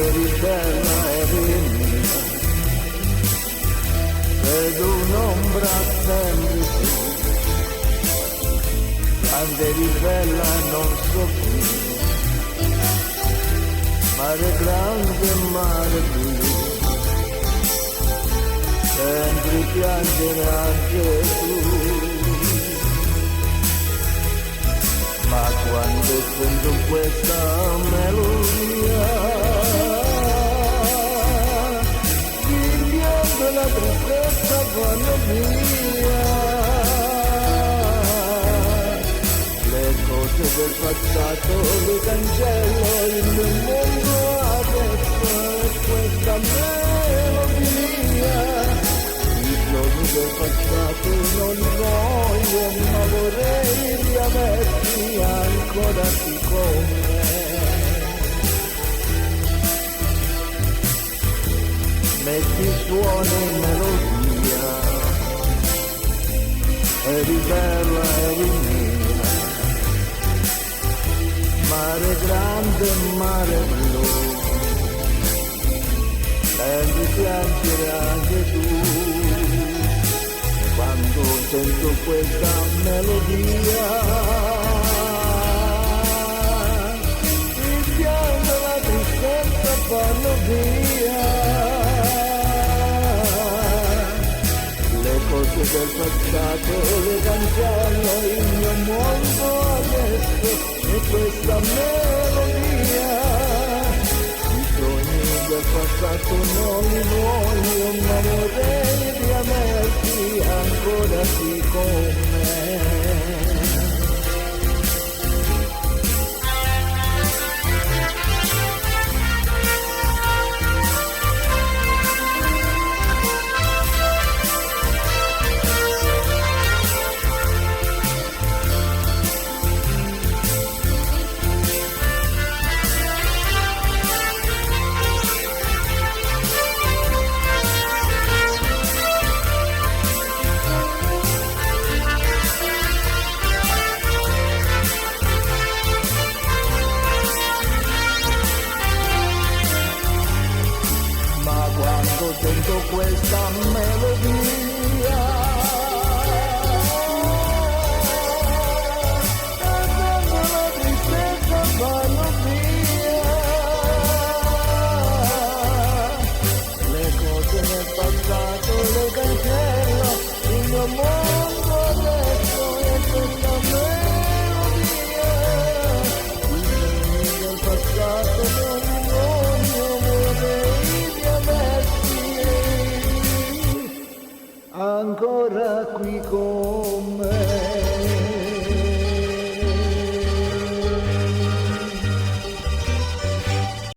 eri bella, eri mia, vedo un'ombra sempre tu, quando eri bella non so più, mare grande, mare blu, sempre piangere anche tu. Ma quando sento questa melodia, il pianto e la tristezza vanno via. Le cose del passato le cancello, il mio mondo adesso è questa melodia. I giorni del passato non li voglio, ma vorrei riaverti ancora qui con me. Metti suoni in melodia, eri bella, eri mia, mare grande, mare blu, devi piangere anche tu. Quando sento questa melodia, il pianto e la tristezza vanno via. Le cose del passato le cancello, il mio mondo adesso è questa melodia. I sogni del passato non li voglio, ma vorrei riaverti ancora qui con me. Sento questa melodia, e quando la tristezza vanno via. Le cose del passato le cancello, il mio mondo adesso è questa melodia. I sogni del passato non li voglio, vorrei riaverti ancora qui con me.